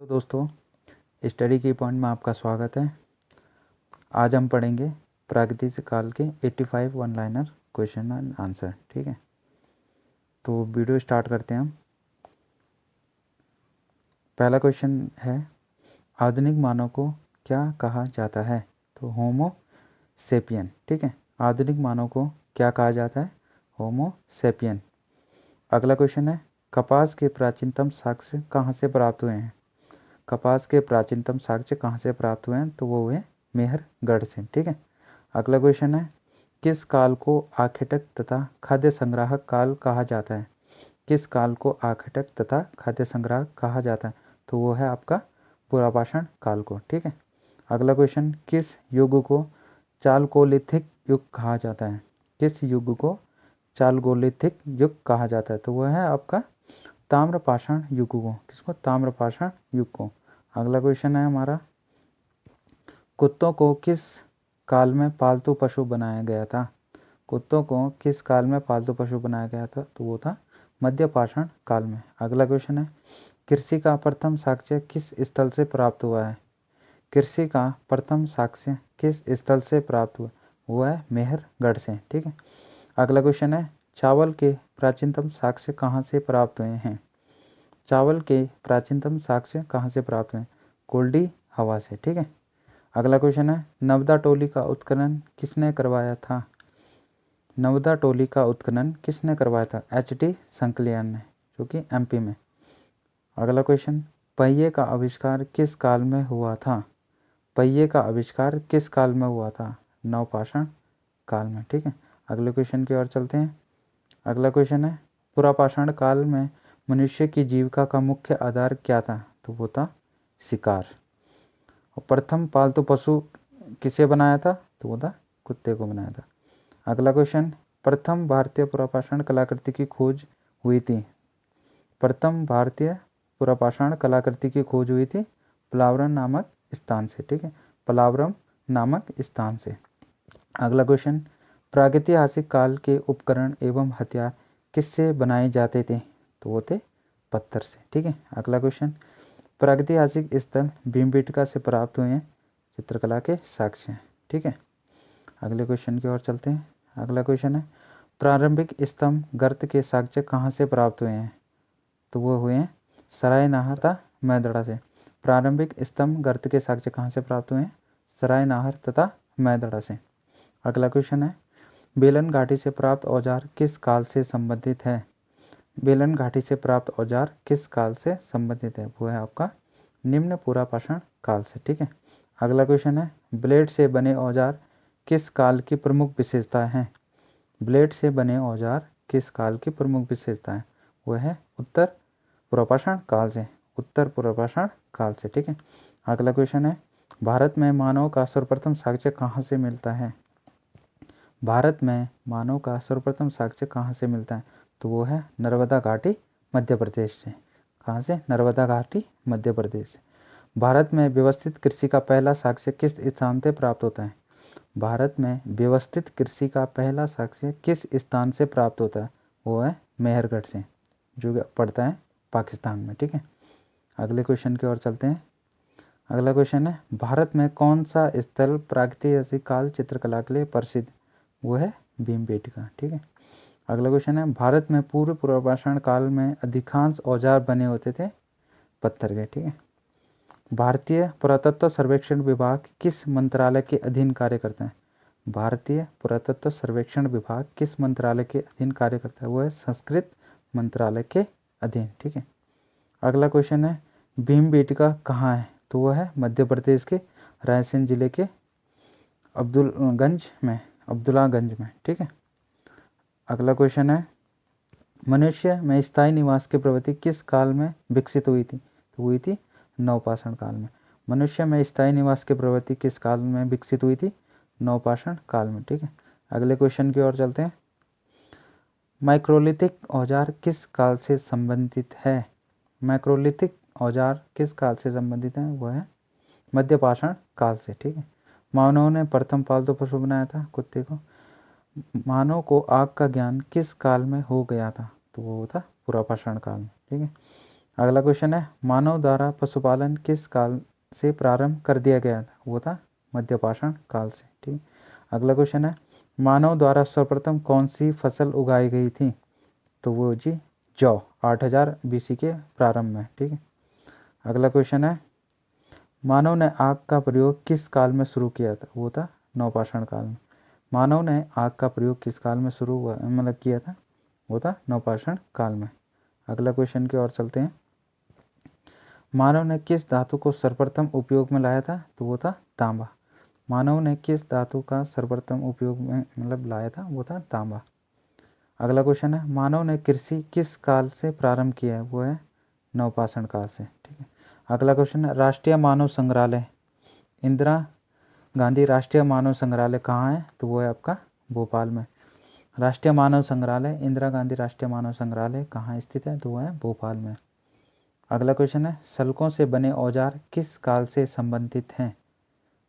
तो दोस्तों, स्टडी की पॉइंट में आपका स्वागत है। आज हम पढ़ेंगे प्रागैतिहासिक काल के 85 one liner question and answer. ठीक है, तो वीडियो स्टार्ट करते हैं हम। पहला क्वेश्चन है, आधुनिक मानव को क्या कहा जाता है? तो होमो सेपियन। ठीक है, आधुनिक मानव को क्या कहा जाता है? होमो सेपियन। अगला क्वेश्चन है, कपास के प्राचीनतम साक्ष्य कहाँ से प्राप्त हुए हैं? कपास के प्राचीनतम साक्ष्य कहाँ से प्राप्त हुए हैं? तो वो हुए मेहरगढ़ से। ठीक है, अगला क्वेश्चन है, किस काल को आखेटक तथा खाद्य संग्राहक काल कहा जाता है? किस काल को आखेटक तथा खाद्य संग्राहक कहा जाता है? तो वो है आपका पुरापाषाण काल को। ठीक है, अगला क्वेश्चन, किस युग को चालकोलिथिक युग कहा जाता है? किस युग को चालकोलिथिक युग कहा जाता है? तो वह है आपका ताम्रपाषाण युग को। किसको? ताम्रपाषाण युग को। अगला क्वेश्चन है हमारा, कुत्तों को किस काल में पालतू पशु बनाया गया था? कुत्तों को किस काल में पालतू पशु बनाया गया था? तो वो था मध्यपाषाण काल में। अगला क्वेश्चन है, कृषि का प्रथम साक्ष्य किस स्थल से प्राप्त हुआ है? कृषि का प्रथम साक्ष्य किस स्थल से प्राप्त हुआ? वो है मेहरगढ़ से। ठीक है, अगला क्वेश्चन है, चावल के प्राचीनतम साक्ष्य कहाँ से प्राप्त हुए हैं? चावल के प्राचीनतम साक्ष्य कहाँ से प्राप्त हुए? कोल्डी हवा से। ठीक है, अगला क्वेश्चन है, नवदा टोली का उत्खनन किसने करवाया था? नवदा टोली का उत्खनन किसने करवाया था? एच.टी. संकलियान ने, जो कि एमपी में। अगला क्वेश्चन, पहिए का आविष्कार किस काल में हुआ था? पहिए का आविष्कार किस काल में हुआ था? नवपाषाण काल में। ठीक है, अगले क्वेश्चन की ओर चलते हैं। अगला क्वेश्चन है, पुरापाषाण काल में मनुष्य की जीविका का मुख्य आधार क्या था? तो वो था शिकार। और प्रथम पालतू पशु किसे बनाया था? तो वो था कुत्ते को बनाया था। अगला क्वेश्चन, प्रथम भारतीय पुरापाषाण कलाकृति की खोज हुई थी? प्रथम भारतीय पुरापाषाण कलाकृति की खोज हुई थी पलावरम नामक स्थान से। ठीक है, पलावरम नामक स्थान से। अगला क्वेश्चन, प्रागैतिहासिक काल के उपकरण एवं हथियार किससे बनाए जाते थे? तो वो थे पत्थर से। ठीक है, अगला क्वेश्चन, प्रागैतिहासिक स्थल भीमबेटका से प्राप्त हुए हैं चित्रकला के साक्ष्य हैं। ठीक है, अगले क्वेश्चन की ओर चलते हैं। अगला क्वेश्चन है, प्रारंभिक स्तंभ गर्त के साक्ष्य कहाँ से प्राप्त हुए हैं? तो वो हुए हैं सरायनाहर तथा मैदड़ा से। प्रारंभिक स्तंभ गर्त के साक्ष्य कहाँ से प्राप्त हुए हैं? सरायनाहर तथा मैदड़ा से। अगला क्वेश्चन है, बेलन घाटी से प्राप्त औजार किस काल से संबंधित है? बेलन घाटी से प्राप्त औजार किस काल से संबंधित है? वो है आपका निम्न पुरापाषाण काल से। ठीक है, अगला क्वेश्चन है, ब्लेड से बने औजार किस काल की प्रमुख विशेषता है? ब्लेड से बने औजार किस काल की प्रमुख विशेषता है? वह है उत्तर पुरापाषाण काल से। उत्तर पुरापाषाण काल से। ठीक है, अगला क्वेश्चन है, भारत में मानव का सर्वप्रथम साक्ष्य कहाँ से मिलता है? भारत में मानव का सर्वप्रथम साक्ष्य कहाँ से मिलता है? तो वो है नर्मदा घाटी मध्य प्रदेश से। कहाँ से? नर्मदा घाटी मध्य प्रदेश से। भारत में व्यवस्थित कृषि का पहला साक्ष्य किस स्थान से प्राप्त होता है? भारत में व्यवस्थित कृषि का पहला साक्ष्य किस स्थान से प्राप्त होता है? वो है मेहरगढ़ से, जो पड़ता है पाकिस्तान में। ठीक है, अगले क्वेश्चन की ओर चलते हैं। अगला क्वेश्चन है, भारत में कौन सा स्थल प्रागैतिहासिक काल चित्रकला के लिए प्रसिद्ध? वो है भीमबेटका। ठीक है, अगला क्वेश्चन है, भारत में पूर्व पुरापाषाण काल में अधिकांश औजार बने होते थे पत्थर के। ठीक है, भारतीय पुरातत्व सर्वेक्षण विभाग किस मंत्रालय के अधीन कार्य करता है? भारतीय पुरातत्व सर्वेक्षण विभाग किस मंत्रालय के अधीन कार्य करता है? वो है संस्कृत मंत्रालय के अधीन। ठीक है, अगला क्वेश्चन है, भीमबेटका कहाँ है? तो वह है मध्य प्रदेश के रायसेन जिले के अब्दुल्लागंज में। ठीक है, अगला क्वेश्चन है, मनुष्य में स्थायी निवास की प्रवृत्ति किस काल में विकसित हुई थी? तो हुई थी नवपाषाण काल में। मनुष्य में स्थायी निवास की प्रवृत्ति किस काल में विकसित हुई थी? नवपाषाण काल में। ठीक है, अगले क्वेश्चन की ओर चलते हैं। माइक्रोलिथिक औजार किस काल से संबंधित है? माइक्रोलिथिक औजार किस काल से संबंधित है? वह है मध्यपाषाण काल से। ठीक है, मानव ने प्रथम पालतू पशु बनाया था कुत्ते को। मानव को आग का ज्ञान किस काल में हो गया था? तो वो था पुरापाषाण काल में। ठीक है, अगला क्वेश्चन है, मानव द्वारा पशुपालन किस काल से प्रारंभ कर दिया गया था? वो था मध्यपाषाण काल से। ठीक। अगला क्वेश्चन है, मानव द्वारा सर्वप्रथम कौन सी फसल उगाई गई थी? तो वो जी जौ, 8000 BC के प्रारंभ में। ठीक है। अगला क्वेश्चन है, मानव ने आग का प्रयोग किस काल में शुरू किया था? वो था नवपाषाण काल में। मानव ने आग का प्रयोग किस काल में शुरू हुआ मतलब किया था? वो था नवपाषाण काल में। अगला क्वेश्चन की ओर चलते हैं, मानव ने किस धातु को सर्वप्रथम उपयोग में लाया था? तो वो था तांबा। मानव ने किस धातु का सर्वप्रथम उपयोग में मतलब लाया था? वो था तांबा। अगला क्वेश्चन है, मानव ने कृषि किस काल से प्रारंभ किया है? वो है नवपाषाण काल से। ठीक है। अगला क्वेश्चन है, राष्ट्रीय मानव संग्रहालय, इंदिरा गांधी राष्ट्रीय मानव संग्रहालय कहाँ है? तो वो है आपका भोपाल में। राष्ट्रीय मानव संग्रहालय, इंदिरा गांधी राष्ट्रीय मानव संग्रहालय कहाँ स्थित है? तो वो है भोपाल में। अगला क्वेश्चन है, सल्कों से बने औजार किस काल से संबंधित हैं?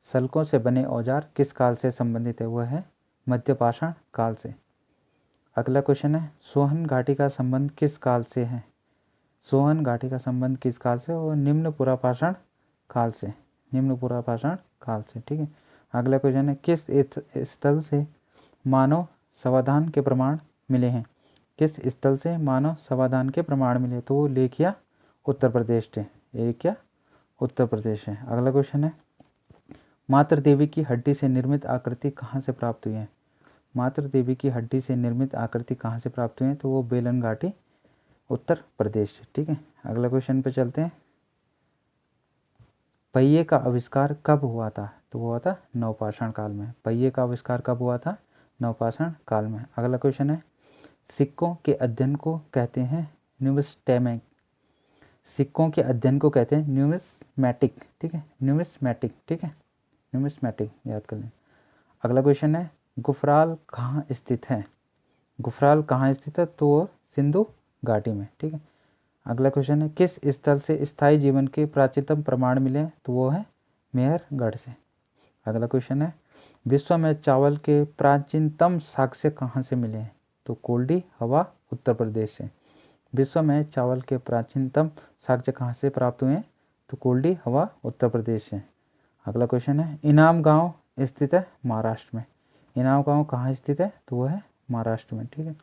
सल्कों से बने औजार किस काल से संबंधित है? वह है मध्यपाषाण काल से। अगला क्वेश्चन है, सोहन घाटी का संबंध किस काल से है? सोहन घाटी का संबंध किस काल से? और निम्न पुरापाषाण काल से। निम्न पुरापाषाण काल से। ठीक है। अगला क्वेश्चन है, किस स्थल से मानव समाधान के प्रमाण मिले हैं? किस स्थल से मानव समाधान के प्रमाण मिले? तो वो लेखिया उत्तर प्रदेश से। एक क्या उत्तर प्रदेश है। अगला क्वेश्चन है, मातृ देवी की हड्डी से निर्मित आकृति कहाँ से प्राप्त हुई है? मातृ देवी की हड्डी से निर्मित आकृति कहाँ से प्राप्त हुई है? तो वो बेलन घाटी उत्तर प्रदेश। ठीक है। अगला क्वेश्चन पे चलते हैं, पहिए का आविष्कार कब हुआ था? तो वो हुआ था नवपाषाण काल में। पहिए का आविष्कार कब हुआ था? नवपाषाण काल में। अगला क्वेश्चन है, सिक्कों के अध्ययन को कहते हैं न्यूमिस्टेमिक। सिक्कों के अध्ययन को कहते हैं न्यूमिस्मैटिक। ठीक है, न्यूमिस्मैटिक। ठीक है, न्यूमिस्मैटिक याद कर लें। अगला क्वेश्चन है, गुफराल कहाँ स्थित है? गुफराल कहाँ स्थित है? तो वो सिंधु घाटी में। ठीक है। अगला क्वेश्चन है, किस स्थल से स्थायी जीवन के प्राचीनतम प्रमाण मिले? तो वो है मेहरगढ़ से। अगला क्वेश्चन है, विश्व में चावल के प्राचीनतम साक्ष्य कहाँ से मिले हैं? तो कोल्डी हवा उत्तर प्रदेश से। विश्व में चावल के प्राचीनतम साक्ष्य कहाँ से प्राप्त हुए हैं? तो कोल्डी हवा उत्तर प्रदेश से। अगला क्वेश्चन है, इनाम गांव स्थित है महाराष्ट्र में। इनाम गांव कहाँ स्थित है? तो वो है महाराष्ट्र में। ठीक है।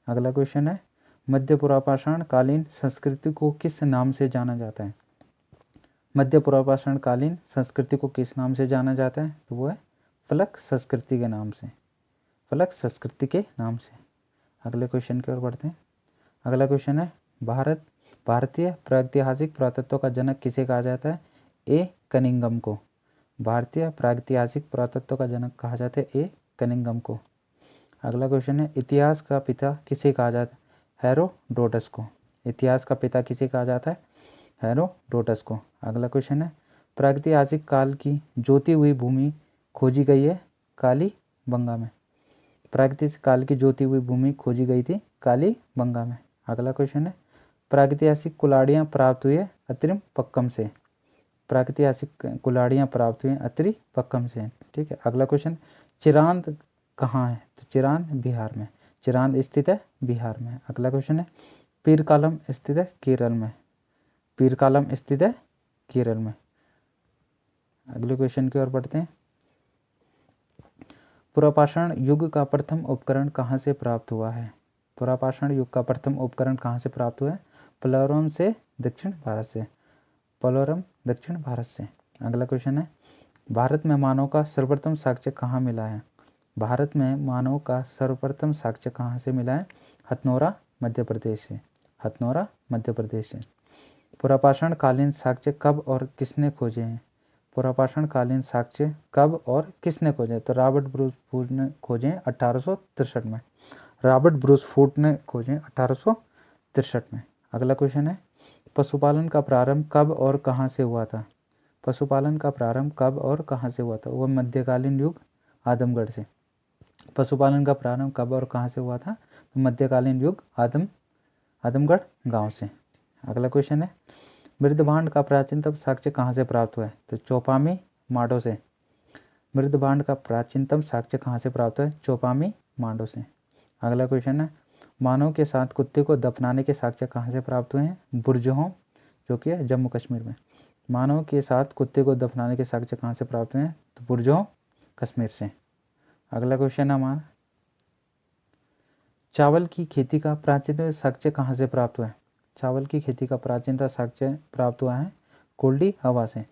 अगला क्वेश्चन है, मध्य पुरापाषाण कालीन संस्कृति को किस नाम से जाना जाता है? मध्य पुरापाषाण कालीन संस्कृति को किस नाम से जाना जाता है? तो वो है फलक संस्कृति के नाम से। फलक संस्कृति के नाम से। अगले क्वेश्चन की ओर बढ़ते हैं। अगला क्वेश्चन है, भारतीय प्रागैतिहासिक पुरातत्व का जनक किसे कहा जाता है? ए कनिंघम को। भारतीय प्रागैतिहासिक पुरातत्व का जनक कहा जाता है ए कनिंघम को। अगला क्वेश्चन है, इतिहास का पिता किसे कहा जाता है? हेरोडोटस को। इतिहास का पिता किसे कहा जाता है? हेरोडोटस को। अगला क्वेश्चन है, प्रागैतिहासिक काल की जोती हुई भूमि खोजी गई है कालीबंगा में। प्रागैतिहासिक काल की जोती हुई भूमि खोजी गई थी कालीबंगा में। अगला क्वेश्चन है, प्रागैतिहासिक कुल्हाड़ियाँ प्राप्त हुई है अत्रिमपक्कम से। प्रागैतिहासिक कुल्हाड़ियाँ प्राप्त हुई हैं अत्रिपक्कम से। ठीक है। अगला क्वेश्चन, चिरांद कहाँ है? तो चिरांद बिहार में। चिरांद स्थित है बिहार में। अगला क्वेश्चन है, पीरकालम स्थित है केरल में। पीरकालम स्थित है केरल में। अगले क्वेश्चन की ओर बढ़ते हैं, पुरापाषाण युग का प्रथम उपकरण कहाँ से प्राप्त हुआ है? पुरापाषाण युग का प्रथम उपकरण कहाँ से प्राप्त हुआ है? पलोरम से दक्षिण भारत से। पलोरम दक्षिण भारत से। अगला क्वेश्चन है, भारत में मानव का सर्वप्रथम साक्ष्य कहाँ मिला है? भारत में मानव का सर्वप्रथम साक्ष्य कहाँ से मिला है? हथनोरा मध्य प्रदेश से। हथनोरा मध्य प्रदेश से। पुरापाषाण कालीन साक्ष्य कब और किसने खोजे हैं? पुरापाषाण कालीन साक्ष्य कब और किसने खोजे? तो रॉबर्ट ब्रूस फूट ने खोजे 1863 में। रॉबर्ट ब्रूस फूट ने खोजे 1863 में। अगला क्वेश्चन है, पशुपालन का प्रारंभ कब और कहाँ से हुआ था? पशुपालन का प्रारंभ कब और कहाँ से हुआ था? वह मध्यकालीन युग आदमगढ़ से। पशुपालन का प्रारंभ कब और कहाँ से हुआ था? तो मध्यकालीन युग आदमगढ़ गांव से। अगला क्वेश्चन है, मृदभांड का प्राचीनतम साक्ष्य कहाँ से प्राप्त हुआ है? तो चौपामी मांडो से। मृदभांड का प्राचीनतम साक्ष्य कहाँ से प्राप्त हुआ है? चौपामी मांडो से। अगला क्वेश्चन है, मानव के साथ कुत्ते को दफनाने के साक्ष्य कहाँ से प्राप्त हुए हैं? बुरजहों जो कि है जम्मू कश्मीर में। मानव के साथ कुत्ते को दफनाने के साक्ष्य कहाँ से प्राप्त हुए हैं? तो बुर्जो कश्मीर से। अगला क्वेश्चन है हमारा, चावल की खेती का प्राचीनतम साक्ष्य कहाँ से प्राप्त हुआ है? चावल की खेती का प्राचीनतम साक्ष्य प्राप्त हुआ है कोल्डी हवा से।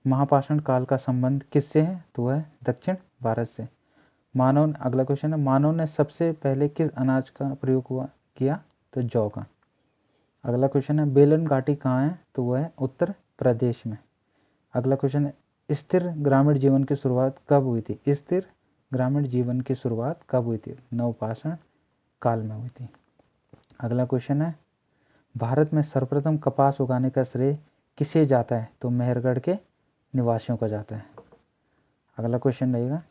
महापाषाण काल का संबंध किससे है? तो वह दक्षिण भारत से। मानव, अगला क्वेश्चन है, मानव ने सबसे पहले किस अनाज का प्रयोग किया? तो जौ का। अगला क्वेश्चन है, बेलन घाटी कहाँ है? तो वह है उत्तर प्रदेश में। अगला क्वेश्चन है, स्थिर ग्रामीण जीवन की शुरुआत कब हुई थी? स्थिर ग्रामीण जीवन की शुरुआत कब हुई थी? नवपाषाण काल में हुई थी। अगला क्वेश्चन है, भारत में सर्वप्रथम कपास उगाने का श्रेय किसे जाता है? तो मेहरगढ़ के निवासियों को जाता है। अगला क्वेश्चन रहेगा,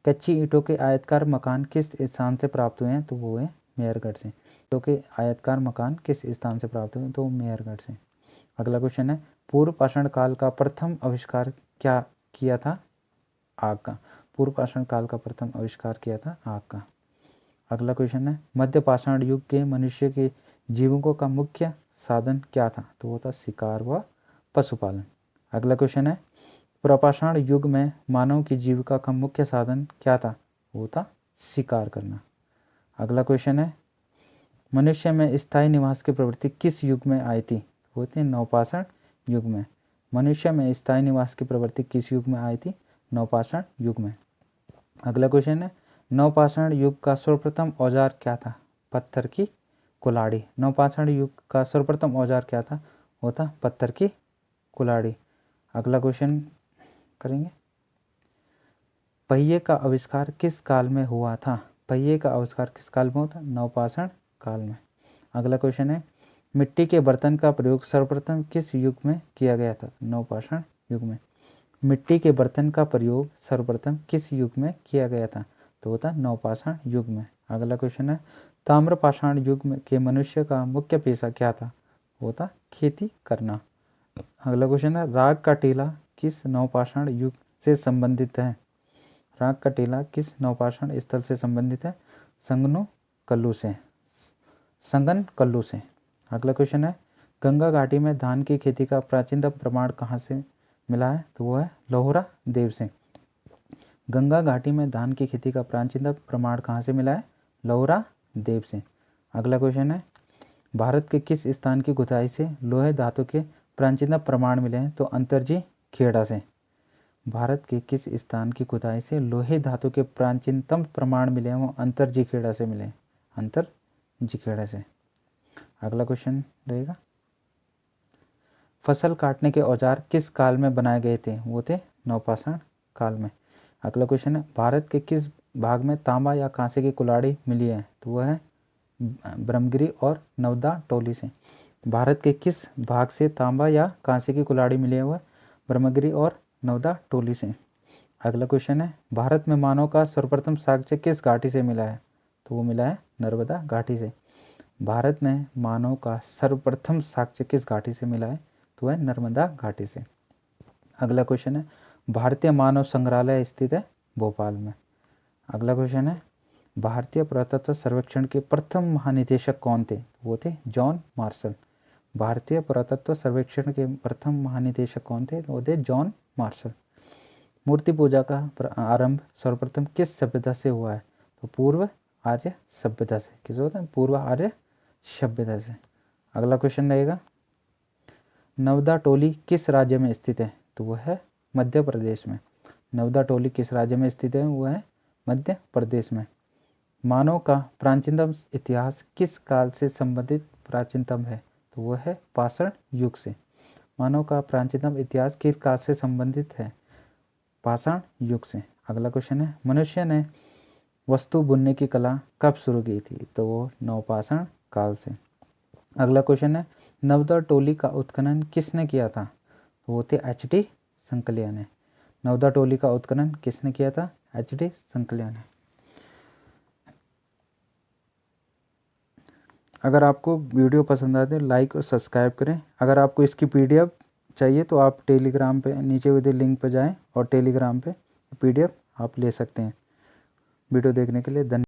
कच्ची ईंटों के आयताकार मकान किस स्थान से प्राप्त हुए हैं? तो वो है मेहरगढ़ से। ईंटों के आयताकार मकान किस स्थान से प्राप्त हुए? तो मेहरगढ़ से। अगला क्वेश्चन है, पूर्व पाषाण काल का प्रथम आविष्कार क्या किया था? आग का। पूर्व पाषाण काल का प्रथम आविष्कार किया था आग का। अगला क्वेश्चन है, मध्य पाषाण युग के मनुष्य के जीवकों का मुख्य साधन क्या था? तो वो था शिकार व पशुपालन। अगला क्वेश्चन है, प्रपाषाण युग में मानव की जीविका का मुख्य साधन क्या था? वो था शिकार करना। अगला क्वेश्चन है, मनुष्य में स्थायी निवास की प्रवृत्ति किस युग में आई थी? वो थी नवपाषाण युग में। मनुष्य में स्थायी निवास की प्रवृत्ति किस युग में आई थी? नवपाषाण युग में। अगला क्वेश्चन है, नवपाषाण युग का सर्वप्रथम औजार क्या था? पत्थर की कुल्हाड़ी। नवपाषाण युग का सर्वप्रथम औजार क्या था? वो था पत्थर की कुल्हाड़ी। अगला क्वेश्चन करेंगे, पहिए का आविष्कार किस काल में हुआ था? पहिए का आविष्कार किस काल में हुआ था? नवपाषाण काल में। अगला क्वेश्चन है, मिट्टी के बर्तन का प्रयोग सर्वप्रथम किस युग में किया गया था? नवपाषाण युग में। मिट्टी के बर्तन का प्रयोग सर्वप्रथम किस युग में किया गया था? तो वो था नवपाषाण युग में। अगला क्वेश्चन है, ताम्रपाषाण युग में के मनुष्य का मुख्य पेशा क्या था? वो था खेती करना। अगला क्वेश्चन है, राग का टीला किस नवपाषाण युग से संबंधित है? राग का टीला किस नवपाषाण स्थल से संबंधित है? संगनो कल्लू से। संगन कल्लू से। अगला क्वेश्चन है, गंगा घाटी में धान की खेती का प्राचीनतम प्रमाण कहाँ से मिला है? तो वो है लोहरा देव से। गंगा घाटी में धान की खेती का प्राचीनतम प्रमाण कहाँ से मिला है? लोहरा देव से। अगला क्वेश्चन है, भारत के किस स्थान की खुदाई से लोहे धातु के प्राचीनतम प्रमाण मिले हैं? तो अंतरजी खेड़ा से। भारत के किस स्थान की खुदाई से लोहे धातु के प्राचीनतम प्रमाण मिले हैं? वो अंतरजी खेड़ा से मिले। अंतरजी खेड़ा से। अगला क्वेश्चन रहेगा, फसल काटने के औजार किस काल में बनाए गए थे? वो थे नवपाषाण काल में। अगला क्वेश्चन है, भारत के किस भाग में तांबा या कांसे की कुल्हाड़ी मिली है? तो वह है ब्रह्मगिरी और नवदा टोली से। भारत के किस भाग से तांबा या कांसे की कुल्हाड़ी मिली है? वह ब्रह्मगिरी और नवदा टोली से। अगला क्वेश्चन है, भारत में मानव का सर्वप्रथम साक्ष्य किस घाटी से मिला है? तो वो मिला है नर्मदा घाटी से। भारत में मानव का सर्वप्रथम साक्ष्य किस घाटी से मिला है? तो है नर्मदा घाटी से। अगला क्वेश्चन है, भारतीय मानव संग्रहालय स्थित है भोपाल में। अगला क्वेश्चन है, भारतीय पुरातत्व सर्वेक्षण के प्रथम महानिदेशक कौन थे? वो थे जॉन मार्शल। भारतीय पुरातत्व सर्वेक्षण के प्रथम महानिदेशक कौन थे? वो थे जॉन मार्शल। मूर्ति पूजा का आरंभ सर्वप्रथम किस सभ्यता से हुआ है? तो पूर्व आर्य सभ्यता से। किस होता है? पूर्व आर्य सभ्यता से। अगला क्वेश्चन रहेगा, नवदा टोली किस राज्य में स्थित है? तो वह है मध्य प्रदेश में। नवदा टोली किस राज्य में स्थित है? वह है मध्य प्रदेश में। मानव का प्राचीनतम इतिहास किस काल से संबंधित प्राचीनतम है? तो वह है पाषाण युग से। मानव का प्राचीनतम इतिहास किस काल से संबंधित है? पाषाण युग से। अगला क्वेश्चन है, मनुष्य ने वस्तु बुनने की कला कब शुरू की थी? तो वो नवपाषाण काल से। अगला क्वेश्चन है, नवदा टोली का उत्खनन किसने किया था? वो थे एच.डी. संकलिया ने। नवदा टोली का उत्खनन किसने किया था? एच.डी. संकलिया ने। अगर आपको वीडियो पसंद आए तो लाइक और सब्सक्राइब करें। अगर आपको इसकी PDF चाहिए तो आप टेलीग्राम पे नीचे हुए लिंक पर जाएं और टेलीग्राम पे PDF आप ले सकते हैं। वीडियो देखने के लिए धन्यवाद।